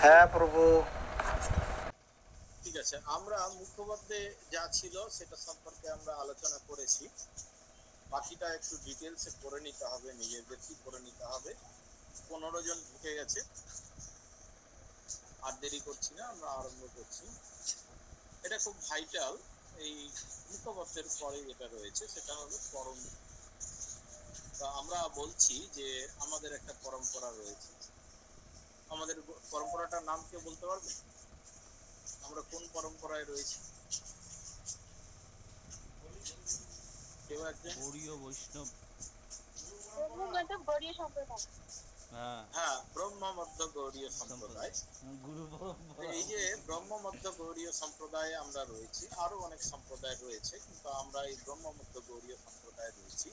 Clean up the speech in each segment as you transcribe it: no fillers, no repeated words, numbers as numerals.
হ্যাঁ প্রভু। ঠিক আছে, আমরা মুখপত্রে যা ছিল সেটা সম্পর্কে আমরা আলোচনা করেছি। বাকিটা একটু ডিটেলসে করে নিতে হবে, নিজেদের কি করে নিতে হবে। 15 জন ঢুকে গেছে, আর দেরি করছি না, আমরা আরম্ভ করছি। এটা খুব ভাইটাল। এই মুখপত্রের পরে যেটা রয়েছে সেটা হলো পরম। তা আমরা বলছি যে আমাদের একটা পরম্পরা রয়েছে। আমাদের পরম্পরাটার নাম কেউ বলতে পারবে? আমরা কোন পরম্পরায় রয়েছি? কেউ একজন? গৌড়ীয় বৈষ্ণব। হ্যাঁ, ব্রহ্ম মধ্য গৌড়ীয় সম্প্রদায়। গুরু পরম্পরা। এই যে ব্রহ্ম মধ্য গৌড়ীয় সম্প্রদায়ে আমরা রয়েছি, আরো অনেক সম্প্রদায় রয়েছে, কিন্তু আমরা এই ব্রহ্ম মধ্য গৌড়ীয় সম্প্রদায়ে রয়েছি।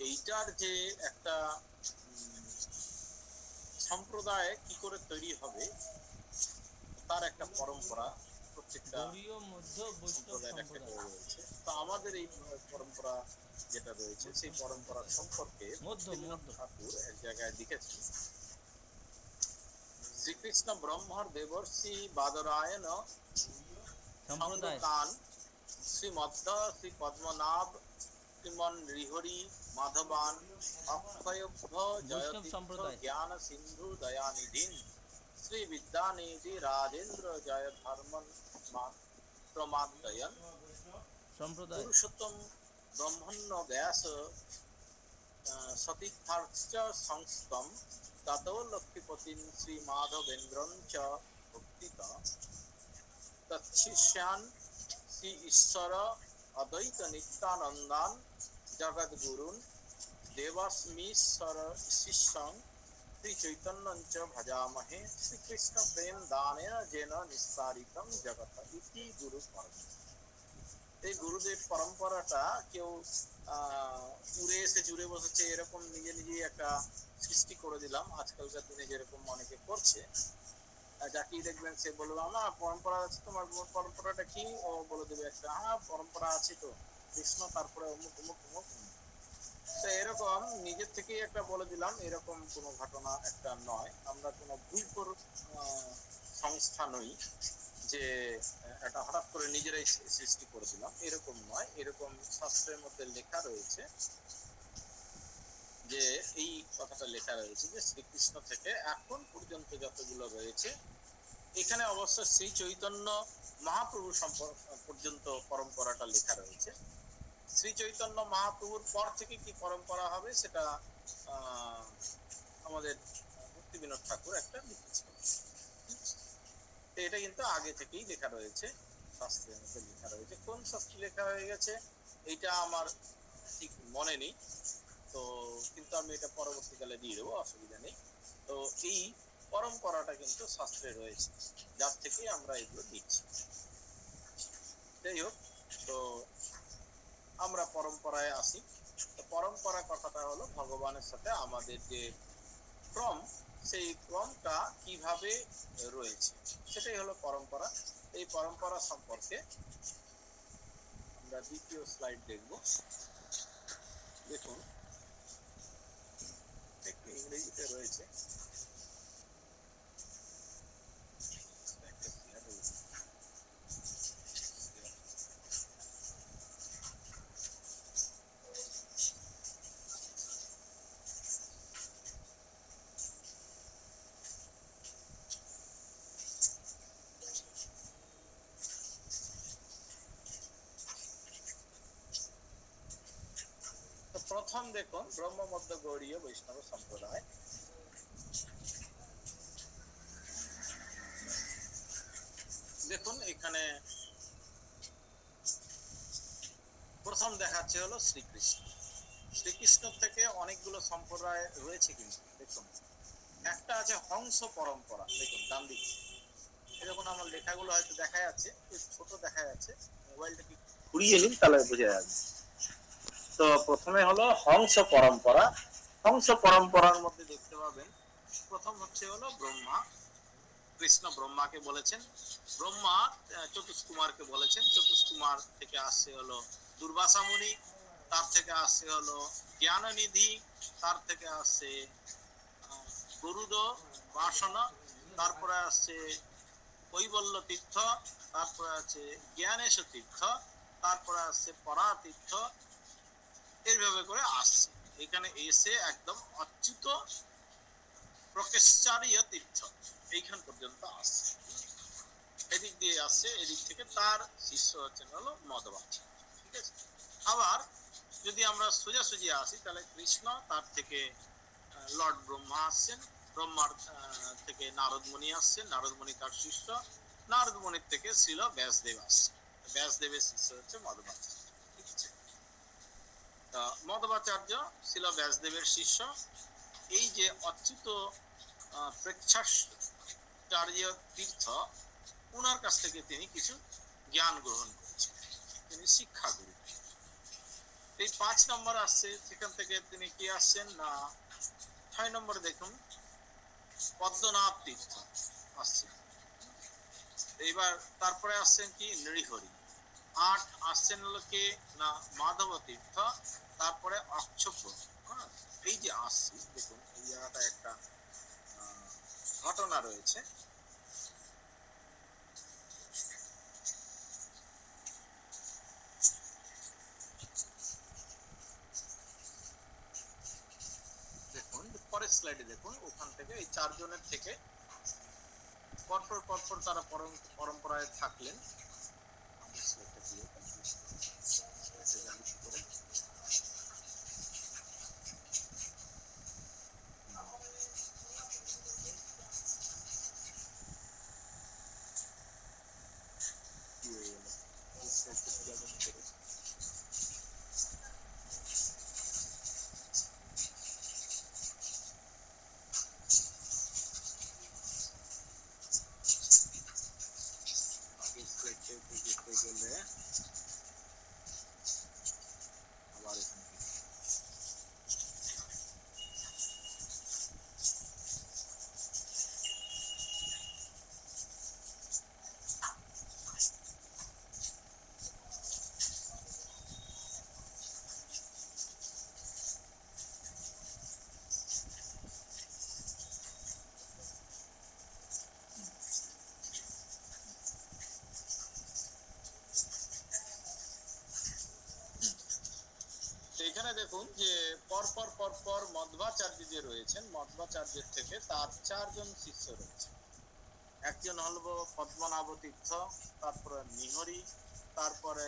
এইটার যে একটা সম্প্রদায় কি করে তৈরি হবে তার একটা পরম্পরা প্রত্যেকটা গৌড়ীয় মধ্য বৈষ্ণব সম্প্রদায় রয়েছে। তো আমাদের এই পরম্পরা যেটা রয়েছে সেই পরম্পরা সম্পর্কে ঠাকুর এক জায়গায় লিখেছেন। শ্রীকৃষ্ণ ব্রহ্মর দেবর্ষি বাদরায়ণ সম্প্রদান শ্রীমধ্য শ্রী পদ্মনাভ শ্রীমন হরি মাধবান অক্ষয়ভ্য জয়তীর্থ জ্ঞান সিন্ধু দয়ানিধিন শ্রী বিদ্যানিধি রাজেন্দ্র জয় ধর্মন প্রমাদয়ন সম্প্রদায় পুরুষোত্তম ব্রহ্মণ্য ব্যাস সতীর্থার্থ সংস্তম ততো লক্ষ্মীপতিন শ্রী মাধবেন্দ্রং চ ভক্তিতা তৎশিষ্যান শ্রী ঈশ্বর অদ্বৈত নিত্যানন্দান জগদ্গুরুন দেবাস্মীশ্বর শিষ্যং শ্রী চৈতন্যং চ ভজামহে শ্রীকৃষ্ণ প্রেম দানেন যেন নিস্তারিতং জগৎ ইতি গুরু পরম্পরা। এই গুরুদেব পরম্পরাটা কেউ উড়ে এসে জুড়ে বসেছে এরকম নিজে নিজেই একটা সৃষ্টি করে দিলাম। আজকালকার দিনে যেরকম অনেকে করছে, যাকেই দেখবেন সে বলবে আমার পরম্পরা আছে, তোমার পরম্পরাটা কি? ও বলে দেবে একটা, হ্যাঁ পরম্পরা আছে তো, কৃষ্ণ তারপরে অমুক অমুক অমুক। তো এরকম নিজের থেকেই একটা বলে দিলাম, এরকম কোনো ঘটনা একটা নয়। আমরা কোনো ভুল সংস্থা নই যে এটা হঠাৎ করে নিজেরাই সৃষ্টি করে দিলাম, এরকম নয়। এরকম শাস্ত্রের মধ্যে লেখা রয়েছে যে এই কথাটা লেখা রয়েছে যে শ্রীকৃষ্ণ থেকে এখন পর্যন্ত যতগুলো রয়েছে, এখানে অবশ্য শ্রী চৈতন্য মহাপ্রভু পর্যন্ত পরম্পরাটা লেখা রয়েছে। শ্রী চৈতন্য মহাপ্রভুর পর থেকে কি পরম্পরা হবে সেটা আমাদের মুক্তি বিনোদ ঠাকুর একটা লিখেছেন। এটা কিন্তু আগে থেকেই লেখা রয়েছে, শাস্ত্রের মধ্যে লেখা রয়েছে। কোন শাস্ত্রে লেখা হয়ে গেছে এইটা আমার ঠিক মনে নেই, তো কিন্তু আমি এটা পরবর্তীকালে দিয়ে দেবো, অসুবিধা নেই। তো এই পরম্পরাটা কিন্তু শাস্ত্রে রয়েছে, যার থেকে আমরা এগুলো দিচ্ছি। যাই হোক, তো আমরা পরম্পরায় আসি। তো পরম্পরা কথাটা হলো ভগবানের সাথে আমাদের যে ক্রম, সেই ক্রমটা কিভাবে রয়েছে সেটাই হলো পরম্পরা। এই পরম্পরা সম্পর্কে আমরা দ্বিতীয় স্লাইড দেখব। দেখুন, একটু ইংরেজিতে রয়েছে। প্রথম দেখুন, ব্রহ্ম মধ্য গৌড়ীয় বৈষ্ণব সম্প্রদায়। দেখুন এখানে প্রথম দেখাচ্ছে হলো শ্রীকৃষ্ণ। শ্রীকৃষ্ণ থেকে অনেকগুলো সম্প্রদায় রয়েছে, কিন্তু দেখুন একটা আছে হংস পরম্পরা। দেখুন ডান দিকে এরকম আমার লেখাগুলো হয়তো দেখা যাচ্ছে, ছোট দেখা যাচ্ছে, মোবাইলটা কি ঘুরিয়ে নিন তাহলে বোঝা যাবে। তো প্রথমে হলো হংস পরম্পরা। হংস পরম্পরার মধ্যে দেখতে পাবেন প্রথম হচ্ছে হলো ব্রহ্মা। কৃষ্ণ ব্রহ্মাকে বলেছেন, ব্রহ্মা চতুষ্কুমারকে বলেছেন, চতুষ্কুমার থেকে আসছে হলো দুর্বাসা মুনি, তার থেকে আসছে হলো জ্ঞাননিধি, তার থেকে আসছে গরুদ বাসনা, তারপরে আসছে কৈবল্য তীর্থ, তারপরে আছে জ্ঞানেশ তীর্থ, তারপরে আসছে পরা তীর্থ। এইভাবে করে আসছে, এখানে এসে একদম অচ্যুত প্রকেশচারীয় তীর্থ এইখান পর্যন্ত আসছে। এদিক দিয়ে আসছে, এদিক থেকে তার শিষ্য হচ্ছেন হলো মধ্বাচার্য। ঠিক আছে, আবার যদি আমরা সোজাসুজি আসি তাহলে কৃষ্ণ, তার থেকে লর্ড ব্রহ্মা আসছেন, ব্রহ্মার থেকে নারদ মুনি আসছেন, নারদ মুনি তার শিষ্য, নারদ মুনির থেকে শ্রীল ব্যাসদেব আসছেন, ব্যাসদেবের শিষ্য হচ্ছে মধ্বাচার্য। ঠিক আছে, মধ্বাচার্য শ্রীল ব্যাসদেবের শিষ্য। এই যে অচ্যুত প্রেক্ষাচার্য তীর্থ, ওনার কাছ থেকে তিনি কিছু জ্ঞান গ্রহণ করেছেন, তিনি শিক্ষা গুরু। এই 5 নম্বর আসছে, সেখান থেকে তিনি কি আসছেন না 6 নম্বরে দেখুন পদ্মনাভ তীর্থ আসছেন। এইবার তারপরে আসছেন কি নৃহরি। 8 আসছেন হলো কে না মাধব তীর্থ, তারপরে অক্ষোভ। এই যে আসছি দেখুন, এই জায়গাটা একটা ঘটনা রয়েছে। দেখুন পরের স্লাইডে দেখুন, ওখান থেকে এই 4 জনের থেকে পরপর পরপর তারা পরম্পরায় থাকলেন। এখানে দেখুন যে পরপর পরপর মধ্বাচার্য যে রয়েছেন, মধ্বাচার্যের থেকে তার 4 জন শিষ্য রয়েছে। একজন হলো পদ্মনাভ তীর্থ, তারপরে নিহরি, তারপরে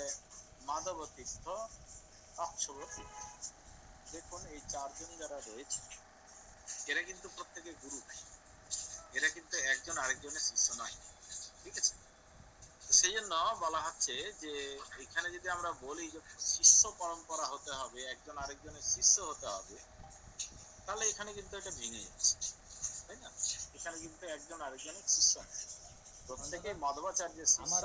মাধব তীর্থ, অক্ষোভ তীর্থ। দেখুন এই 4 জন যারা রয়েছে, এরা কিন্তু প্রত্যেকে গুরু, এরা কিন্তু একজন আরেকজনের শিষ্য নয়। ঠিক আছে, সেই জন্য বলা হচ্ছে যে এখানে যদি আমরা বলি যে শিষ্য পরম্পরা হতে হবে, একজন আরেকজনের শিষ্য হতে হবে, তাহলে এখানে কিন্তু এটা ভেঙে যাচ্ছে, তাই না? এখানে কিন্তু একজন আরেকজনের শিষ্য নয়, প্রত্যেকে মধ্বাচার্যের শিষ্য,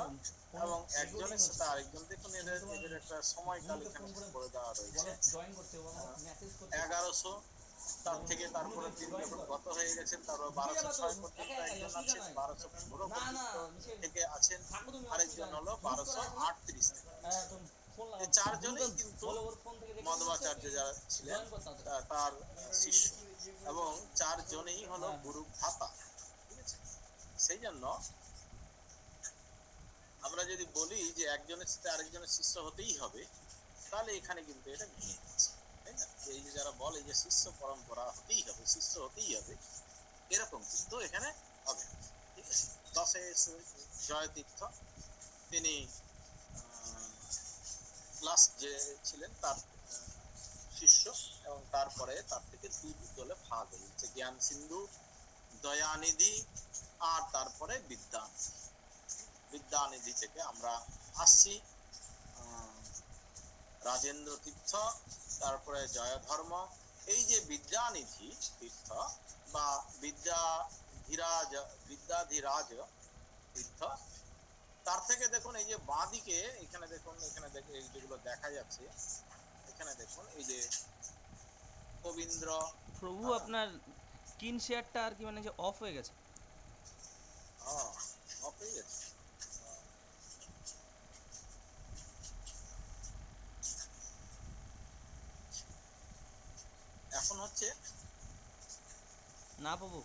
এবং একজনের সাথে আরেকজন। দেখুন এদের একটা সময়কাল এখানে করে দেওয়া রয়েছে 1100, তার থেকে তারপরে তিনি যখন গত হয়ে গেছেন, তারপর 1206 পর্যন্ত একজন আছেন, 1215 পর্যন্ত থেকে আছেন আরেকজন, হলো 1238 থেকে। এই 4 জনেই কিন্তু মধ্বাচার্য যারা ছিলেন তার শিষ্য, এবং 4 জনেই হলো গুরু ভ্রাতা। ঠিক আছে, সেই জন্য আমরা যদি বলি যে একজনের সাথে আরেকজনের শিষ্য হতেই হবে, তাহলে এখানে কিন্তু এটা ভেঙে যাচ্ছে, তাই না? এই যে যারা বলে যে শিষ্য পরম্পরা হতেই হবে, শিষ্য হতেই হবে, এরকম কিন্তু এখানে হবে। ঠিক আছে, 10-এ জয় তীর্থ, তিনি লাস্ট যে ছিলেন তার শিষ্য, এবং তারপরে তার থেকে 2 দলে ভাগ হয়েছে, জ্ঞান সিন্ধু, দয়ানিধি, আর তারপরে বিদ্যানিধি। বিদ্যানিধি থেকে আমরা আসছি রাজেন্দ্র তীর্থ, তারপরে জয়ধর্ম। এই যে বিদ্যানিধি তীর্থ বা বিদ্যাধিরাজ তীর্থ, তার থেকে দেখুন এই যে বাঁদিকে এখানে দেখুন, এখানে এই যেগুলো দেখা যাচ্ছে, এখানে দেখুন এই যে কবীন্দ্র প্রভু আপনার স্ক্রিন শেয়ারটা আর কি মানে যে অফ হয়ে গেছে। অফ হয়ে গেছে। হচ্ছে না প্রভু।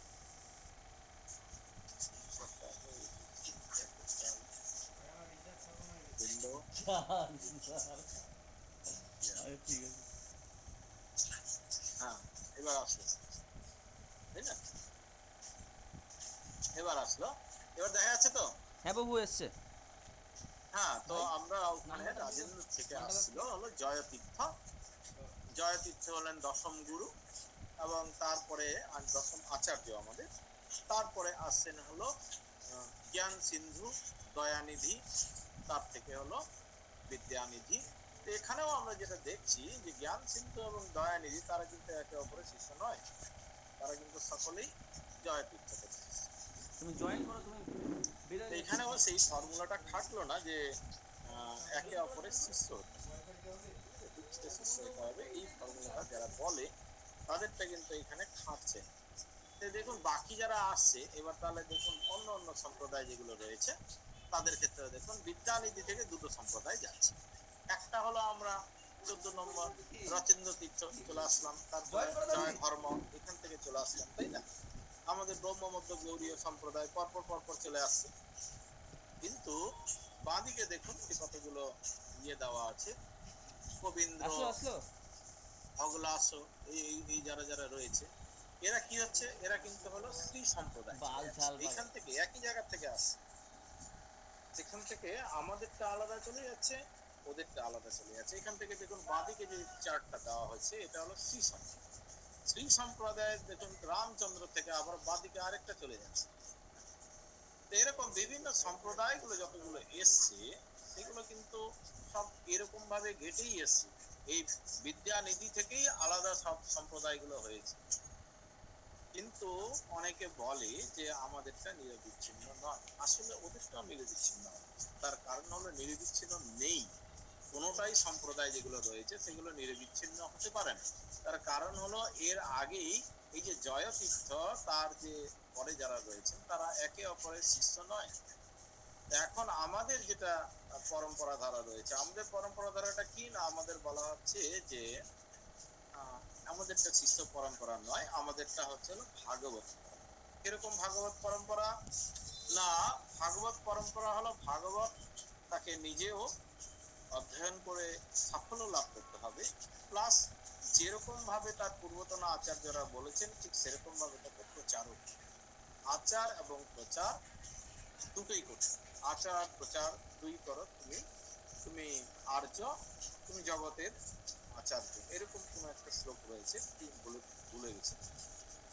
window, আরে ঠিক আছে। হ্যাঁ এবার আসলো, তাই না? এবার আসলো, এবার দেখা যাচ্ছে তো। হ্যাঁ প্রভু এসছে। হ্যাঁ, তো আমরা ওখানে রাজেন্দ্র থেকে আসছিল হলো জয়তীর্থ। জয়তীর্থ হলেন দশম গুরু এবং তারপরে দশম আচার্য আমাদের। তারপরে আসছেন হলো জ্ঞান সিন্ধু, দয়ানিধি, তার থেকে হলো বিদ্যানিধি। তো এখানেও আমরা যেটা দেখছি যে জ্ঞান সিন্ধু এবং দয়ানিধি তারা কিন্তু একে অপরের শিষ্য নয়, তারা কিন্তু সকলেই জয়তীর্থ থেকে এসেছে। তুমি জয়েন করো, তুমি বেরো। তো এখানেও সেই ফর্মুলাটা খাটলো না যে একে অপরের শিষ্য হতে শিষ্য হতে হবে, এই ফর্মুলাটা যারা বলে তাদেরটা কিন্তু এখানে খাটছে। তো দেখুন বাকি যারা আসছে এবার, তাহলে দেখুন অন্য অন্য সম্প্রদায় যেগুলো রয়েছে তাদের ক্ষেত্রে দেখুন বিদ্যানিধি থেকে দুটো সম্প্রদায় যাচ্ছে। একটা হলো আমরা 14 নম্বর রচেন্দ্র তীর্থ চলে আসলাম, তারপরে জয় ধর্ম এখান থেকে চলে আসলাম, তাই না? আমাদের ব্রহ্মমধ্য গৌড়ীয় সম্প্রদায় পরপর পরপর চলে আসছে। কিন্তু বাঁদিকে দেখুন যে কতগুলো ইয়ে দেওয়া আছে, গোবিন্দ্র, আসলো আসলো। অগলাস, এই যারা যারা রয়েছে এরা কি হচ্ছে, এরা কিন্তু হলো শ্রী সম্প্রদায়। বাল ছাল বাল। এখান থেকে একই জায়গা থেকে আসছে, এখান থেকে আমাদেরটা আলাদা চলে যাচ্ছে, ওদেরটা আলাদা চলে যাচ্ছে। এখান থেকে দেখুন বাঁদিকে যে চার্টটা দেওয়া হয়েছে এটা হলো শ্রী সম্প্রদায়। শ্রী সম্প্রদায়ের দেখুন রামচন্দ্র থেকে আবার বাঁদিকে আরেকটা চলে যাচ্ছে। তো এরকম বিভিন্ন সম্প্রদায়গুলো যতগুলো এসছে সেগুলো কিন্তু সব এরকম ভাবে ঘেটেই এসছে, এই বিদ্যানিধি থেকেই আলাদা সব সম্প্রদায়গুলো হয়েছে। কিন্তু অনেকে বলে যে আমাদেরটা নিরবিচ্ছিন্ন নয়, আসলে ওদেরটাও নিরবিচ্ছিন্ন নয়। তার কারণ হলো নিরবিচ্ছিন্ন নেই, কোনোটাই সম্প্রদায় যেগুলো রয়েছে সেগুলো নিরবিচ্ছিন্ন হতে পারে না। তার কারণ হলো এর আগেই এই যে জয়তীর্থ তার যে পরে যারা রয়েছেন তারা একে অপরের শিষ্য নয়। এখন আমাদের যেটা পরম্পরা ধারা রয়েছে, আমাদের পরম্পরা ধারাটা কি না, আমাদের বলা হচ্ছে যে আমাদেরটা শিষ্য পরম্পরা নয়, আমাদেরটা হচ্ছে ভাগবত। কিরকম ভাগবত পরম্পরা না, ভাগবত পরম্পরা হলো ভাগবত তাকে নিজেও অধ্যয়ন করে সাফল্য লাভ করতে হবে, প্লাস যেরকম ভাবে তার পূর্বতন আচার্যরা বলেছেন ঠিক সেরকম ভাবে তাকে প্রচারও, আচার এবং প্রচার দুটোই করতে। আচার প্রচার দুই করো, তুমি তুমি আর্য, তুমি জগতের আচার্য, এরকম কোন একটা শ্লোক রয়েছে, ভুলে গেছে।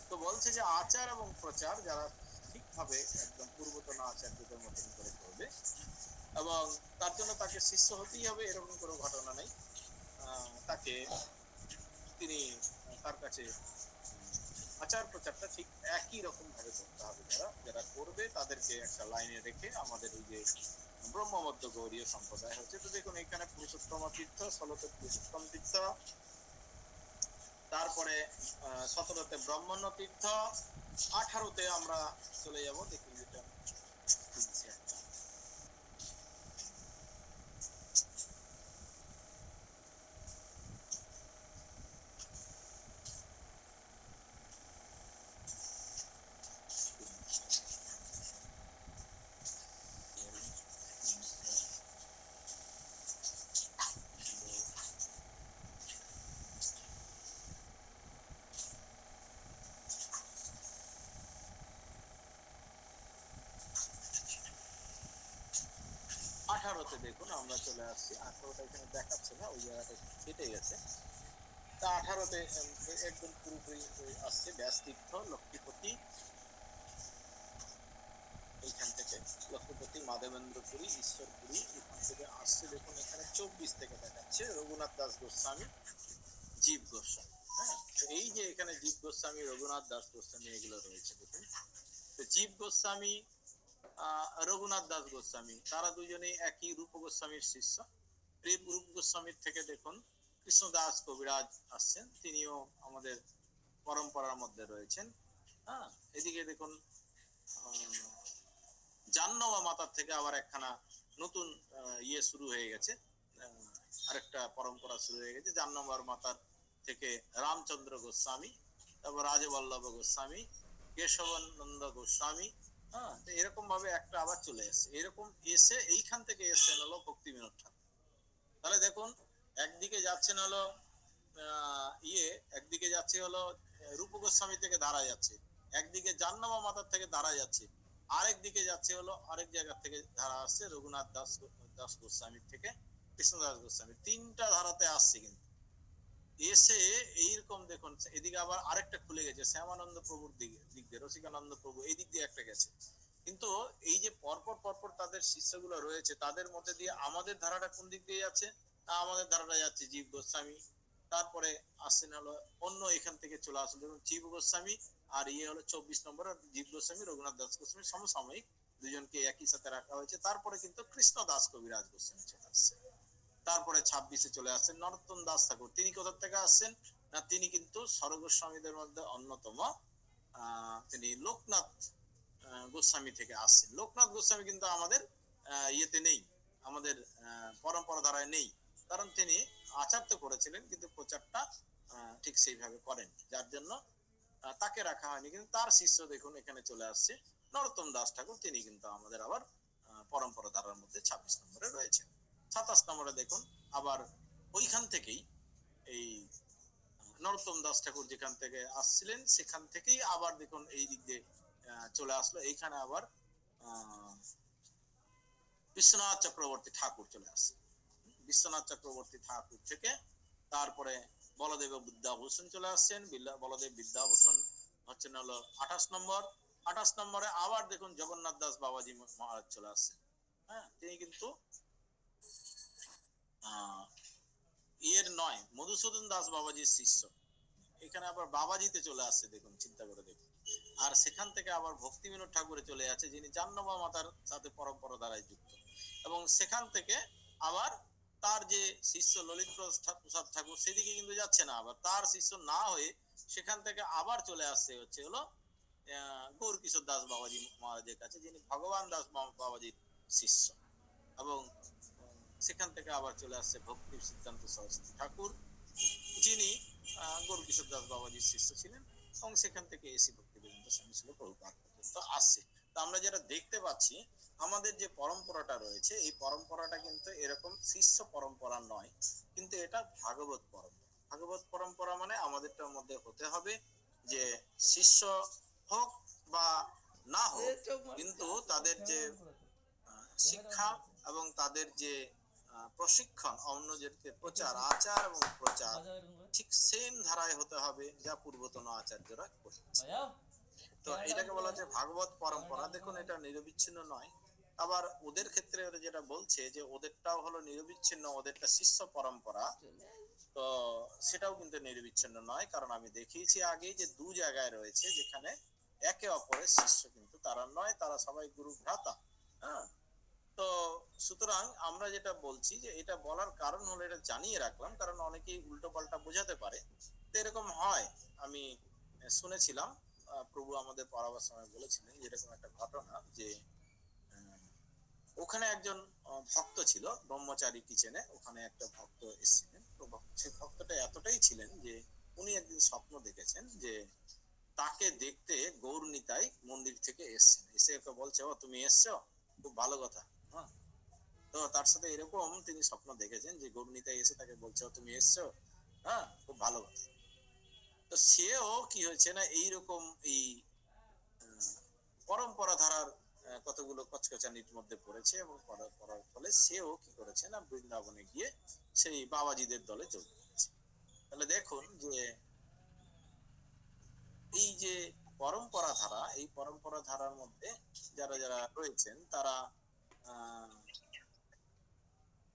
তো বলছে যে আচার এবং প্রচার যারা ঠিকভাবে একদম পূর্বতন আচার্যদের মতন করে করবে এবং তার জন্য তাকে শিষ্য হতেই হবে এরকম কোনো ঘটনা নেই। তাকে তিনি তার কাছে আচার প্রচারটা ঠিক একই রকম ভাবে করতে হবে। যারা যারা করবে তাদেরকে একটা লাইনে রেখে আমাদের এই যে ব্রহ্মমধ্য গৌড়ীয় সম্প্রদায় হচ্ছে। তো দেখুন এখানে পুরুষোত্তম তীর্থ, 16তে পুরুষোত্তম তীর্থ, তারপরে 17তে ব্রহ্মণ্য তীর্থ, 18তে আমরা চলে যাব, দেখুন যেটা তে দেখুন আমরা চলে আসছি। 18টা এখানে দেখাচ্ছে না, ওই জায়গাটা কেটে গেছে। তা 18তে একদম পুরোপুরি আসছে ব্যাস তীর্থ, লক্ষ্মীপতি, এইখান থেকে লক্ষ্মীপতি, মাধবেন্দ্রপুরী, ঈশ্বরপুরী, এখান থেকে আসছে। দেখুন এখানে 24 থেকে দেখাচ্ছে রঘুনাথ দাস গোস্বামী, জীব গোস্বামী। হ্যাঁ, এই যে এখানে জীব গোস্বামী, রঘুনাথ দাস গোস্বামী এগুলো রয়েছে দেখুন। তো জীব গোস্বামী, রঘুনাথ দাস গোস্বামী তারা দুজনেই একই রূপ গোস্বামীর শিষ্য। রূপ গোস্বামীর থেকে দেখুন কৃষ্ণদাস কবিরাজ আসছেন, তিনিও আমাদের পরম্পরার মধ্যে রয়েছেন। হ্যাঁ, এদিকে দেখুন জাহ্নবা মাতার থেকে আবার একখানা নতুন ইয়ে শুরু হয়ে গেছে, আরেকটা পরম্পরা শুরু হয়ে গেছে। জাহ্নবার মাতার থেকে রামচন্দ্র গোস্বামী, তারপর রাজবল্লভ গোস্বামী, কেশবানন্দ গোস্বামী। হ্যাঁ, তো এরকম ভাবে একটা আবার চলে এসছে, এরকম এসে এইখান থেকে এসছেন হলো ভক্তি বিনোদ ঠাকুর। তাহলে দেখুন, একদিকে যাচ্ছেন হলো একদিকে যাচ্ছে হলো রূপ গোস্বামী থেকে ধারা যাচ্ছে, একদিকে জাহ্নবী মাতার থেকে ধারা যাচ্ছে, আরেক দিকে যাচ্ছে হলো আরেক জায়গা থেকে ধারা আসছে রঘুনাথ দাস গোস্বামী থেকে কৃষ্ণদাস গোস্বামী, তিনটা ধারাতে আসছে। কিন্তু এসে এইরকম দেখুন, এদিকে আবার আরেকটা খুলে গেছে শ্যামানন্দ প্রভুর দিক দিয়ে, রসিকানন্দ প্রভু এই দিক দিয়ে একটা গেছে। কিন্তু এই যে পরপর পরপর তাদের শিষ্যগুলো রয়েছে, তাদের মধ্যে দিয়ে আমাদের ধারাটা কোন দিক দিয়ে যাচ্ছে? আমাদের ধারাটা যাচ্ছে জীব গোস্বামী, তারপরে আসছেন হলো অন্য এখান থেকে চলে আসলো যেমন জীব গোস্বামী, আর হলো 24 নম্বর জীব গোস্বামী রঘুনাথ দাস গোস্বামী সমসাময়িক, দুজনকে একই সাথে রাখা হয়েছে। তারপরে কিন্তু কৃষ্ণ দাস কবিরাজ গোস্বামী চলে আসছে। তারপরে 26-এ চলে আসছেন নরোত্তম দাস ঠাকুর। তিনি কোথা থেকে আসছেন? না, তিনি কিন্তু স্বরগোস্বামীদের মধ্যে অন্যতম। তিনি লোকনাথ গোস্বামী থেকে আসছেন। লোকনাথ গোস্বামী কিন্তু আমাদের ইয়েতে নেই, আমাদের পরম্পরা ধারায় নেই, কারণ তিনি আচার্য করেছিলেন কিন্তু প্রচারটা ঠিক সেইভাবে করেন, যার জন্য তাকে রাখা হয়নি। কিন্তু তার শিষ্য দেখুন এখানে চলে আসছে নরোত্তম দাস ঠাকুর, তিনি কিন্তু আমাদের আবার পরম্পরা ধারার মধ্যে 26 নম্বরে রয়েছে। 27 নম্বরে দেখুন আবার ওইখান থেকেই এই নরোত্তম দাস ঠাকুর যেখান থেকে আসছিলেন সেখান থেকেই আবার দেখুন এই দিক দিয়ে চলে আসলো, এইখানে আবার বিশ্বনাথ চক্রবর্তী ঠাকুর চলে আসছে। বিশ্বনাথ চক্রবর্তী ঠাকুর থেকে তারপরে বলদেব বিদ্যাভূষণ চলে আসছেন। বলদেব বিদ্যাভূষণ হচ্ছেন হলো 28 নম্বর। 28 নম্বরে আবার দেখুন জগন্নাথ দাস বাবাজি মহারাজ চলে আসছেন। হ্যাঁ, তিনি কিন্তু নয়, মধুসূদন দাস বাবাজির শিষ্য। এখানে আবার বাবাজিতে চলে আসছে, দেখুন চিন্তা করে দেখুন। আর সেখান থেকে আবার ভক্তি বিনোদ ঠাকুরে চলে আছে, যিনি জাহ্নবী মাতার সাথে পরম্পরা দ্বারাই যুক্ত। এবং সেখান থেকে আবার তার যে শিষ্য ললিত প্রসাদ ঠাকুর সেদিকে কিন্তু যাচ্ছে না, আবার তার শিষ্য না হয়ে সেখান থেকে আবার চলে আসছে হচ্ছে হলো গৌর কিশোর দাস বাবাজি মহারাজের কাছে, যিনি ভগবান দাস বাবাজির শিষ্য। এবং সেখান থেকে আবার চলে আসছে ভক্তি সিদ্ধান্ত সরস্বতী ঠাকুর, যিনি গৌর কিশোর দাস বাবাজির শিষ্য ছিলেন। এবং সেখান থেকে এসি ভক্তি বেদান্ত স্বামী ছিল প্রভুপাদ পর্যন্ত আসছে। তো আমরা যেটা দেখতে পাচ্ছি, আমাদের যে পরম্পরাটা রয়েছে এই পরম্পরাটা কিন্তু এরকম শিষ্য পরম্পরা নয়, কিন্তু এটা ভাগবত পরম্পরা। ভাগবত পরম্পরা মানে আমাদেরটার মধ্যে হতে হবে যে শিষ্য হোক বা না হোক, কিন্তু তাদের যে শিক্ষা এবং তাদের যে প্রশিক্ষণ, অন্যদেরকে প্রচার, আচার এবং প্রচার ঠিক সেম ধারায় হতে হবে যা পূর্বতন আচার্যরা করেছে। তো এটাকে বলা হচ্ছে ভাগবত পরম্পরা। দেখুন, এটা নিরবিচ্ছিন্ন নয়। আবার ওদের ক্ষেত্রে ওরা যেটা বলছে যে ওদেরটাও হলো নিরবিচ্ছিন্ন, ওদেরটা শিষ্য পরম্পরা, তো সেটাও কিন্তু নিরবিচ্ছিন্ন নয়। কারণ আমি দেখিয়েছি আগেই যে দু জায়গায় রয়েছে যেখানে একে অপরের শিষ্য কিন্তু তারা নয়, তারা সবাই গুরু ভ্রাতা। হ্যাঁ, তো সুতরাং আমরা যেটা বলছি যে এটা বলার কারণ হলো, এটা জানিয়ে রাখলাম, কারণ অনেকেই উল্টো পাল্টা বোঝাতে পারে। তো এরকম হয়, আমি শুনেছিলাম প্রভু আমাদের পড়াবার সময় বলেছিলেন যেরকম একটা ঘটনা, যে ওখানে একজন ভক্ত ছিল ব্রহ্মচারী কিচেনে, ওখানে একটা ভক্ত এসেছিলেন। তো সেই ভক্তটা এতটাই ছিলেন যে উনি একদিন স্বপ্ন দেখেছেন যে তাকে দেখতে গৌর নিতাই মন্দির থেকে এসছেন, এসে ওকে বলছে, ও তুমি এসছো, খুব ভালো কথা। হ্যাঁ, তো তার সাথে এরকম তিনি স্বপ্ন দেখেছেন যে গৌর নিতাই এসে তাকে বলছে, ও তুমি এসছো, হ্যাঁ, খুব ভালো কথা। তো সেও কি হয়েছে না, এইরকম এই পরম্পরা ধারার কতগুলো কচকচানির মধ্যে পড়েছে, এবং পড়ার ফলে সেও কি করেছে না বৃন্দাবনে গিয়ে সেই বাবাজিদের দলে যোগ দিয়েছে। তাহলে দেখুন যে এই যে পরম্পরা ধারা, এই পরম্পরা ধারার মধ্যে যারা যারা রয়েছেন তারা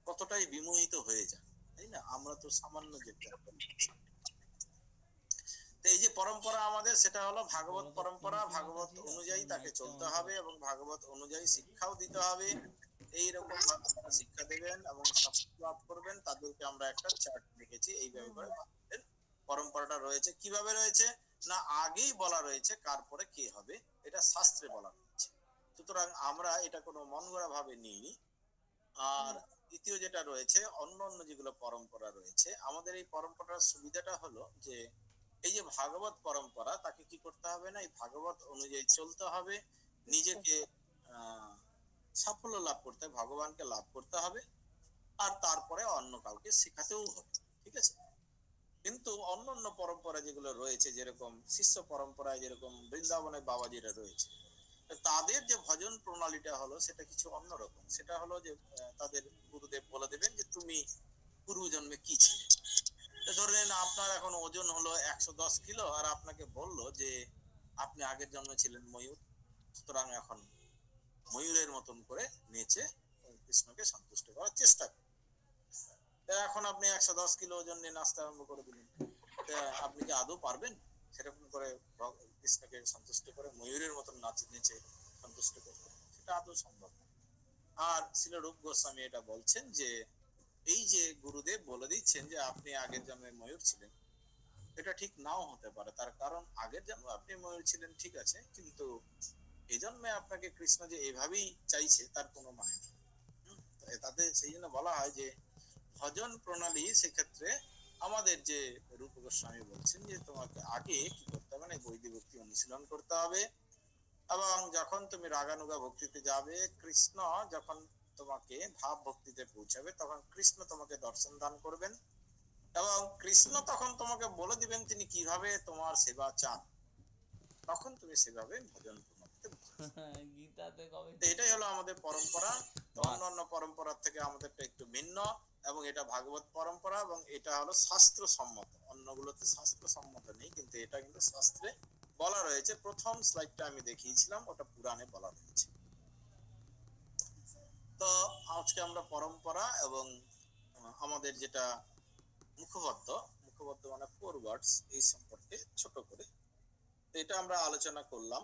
কতটাই বিমোহিত হয়ে যায়, তাই না? আমরা তো সামান্য যেটা, এই যে পরম্পরা আমাদের, সেটা হলো ভাগবত পরম্পরা। ভাগবত অনুযায়ী তাকে চলতে হবে এবং ভাগবত অনুযায়ী শিক্ষাও দিতে হবে। এইরকম শিক্ষা দেবেন এবং লাভ করবেন, তাদেরকে আমরা একটা চার্ট দেখেছি এইভাবে করে আমাদের পরম্পরাটা রয়েছে। কিভাবে রয়েছে না, আগেই বলা রয়েছে কার পরে কে হবে, এটা শাস্ত্রে বলা রয়েছে। সুতরাং আমরা এটা কোনো মন গড়া ভাবে নিইনি। আর দ্বিতীয় যেটা রয়েছে, অন্য অন্য যেগুলো পরম্পরা রয়েছে, আমাদের এই পরম্পরার সুবিধাটা হলো যে এই যে ভাগবত পরম্পরা, তাকে কি করতে হবে না, এই ভাগবত অনুযায়ী চলতে হবে, নিজেকে সাফল্য লাভ করতে হবে, ভগবানকে লাভ করতে হবে, আর তারপরে অন্য কাউকে শেখাতেও হবে। ঠিক আছে? কিন্তু অন্য অন্য পরম্পরা যেগুলো রয়েছে, যেরকম শিষ্য পরম্পরায় যেরকম বৃন্দাবনে বাবাজিরা রয়েছে, তাদের যে ভজন প্রণালীটা হলো সেটা কিছু অন্যরকম। সেটা হলো যে তাদের গুরুদেব বলে দেবেন যে তুমি পূর্বজন্মে কি ছিলে। ধরে নিন আপনার এখন ওজন হলো 110 কিলো, আর আপনাকে বললো যে আপনি আগের জন্মে ছিলেন ময়ূর, সুতরাং এখন ময়ূরের মতন করে নেচে কৃষ্ণকে সন্তুষ্ট করার চেষ্টা করুন। এখন আপনি 110 কিলো ওজন নিয়ে নাচতে আরম্ভ করে দিলেন, আপনি কি আদৌ পারবেন সেরকম করে কৃষ্ণকে সন্তুষ্ট করে ময়ূরের মতন নাচে নেচে সন্তুষ্ট করতে? সেটা আদৌ সম্ভব না। আর শ্রীল রূপ গোস্বামী এটা বলছেন যে এই যে গুরুদেব বলে দিচ্ছেন যে আপনি আগের জন্মে ময়ূর ছিলেন, এটা ঠিক নাও হতে পারে। তার কারণ আগের জন্মে আপনি ময়ূর ছিলেন ঠিক আছে, কিন্তু এই জন্মে আপনাকে কৃষ্ণ যে এভাবেই চাইছে তার কোনো মানে নেই। তাতে সেই জন্য বলা হয় যে ভজন প্রণালী, সেক্ষেত্রে আমাদের যে রূপ গোস্বামী বলছেন যে তোমাকে আগে কি করতে হবে না, বৈদিক ভক্তি অনুশীলন করতে হবে, এবং যখন তুমি রাগানুগা ভক্তিতে যাবে, কৃষ্ণ যখন তোমাকে ভাব ভক্তিতে পৌঁছাবে, তখন কৃষ্ণ তোমাকে দর্শন দান করবেন, এবং কৃষ্ণ তখন তোমাকে বলে দিবেন তিনি কিভাবে তোমার সেবা চান, তখন তুমি সেভাবে ভজন প্রণালীতে গীতাতে কবে এটাই হলো আমাদের পরম্পরা। তো বাহ। অন্যান্য পরম্পরার থেকে আমাদেরটা একটু ভিন্ন, এবং এটা ভাগবত পরম্পরা, এবং এটা হলো শাস্ত্র সম্মত। অন্যগুলোতে শাস্ত্র সম্মত নেই, কিন্তু এটা কিন্তু শাস্ত্রে বলা রয়েছে। প্রথম স্লাইডটা আমি দেখিয়েছিলাম, ওটা পুরাণে বলা রয়েছে। তো আজকে আমরা পরম্পরা এবং আমাদের যেটা মুখবদ্ধ, মুখবদ্ধ মানে ফোর ওয়ার্ডস, এই সম্পর্কে ছোট করে এটা আমরা আলোচনা করলাম।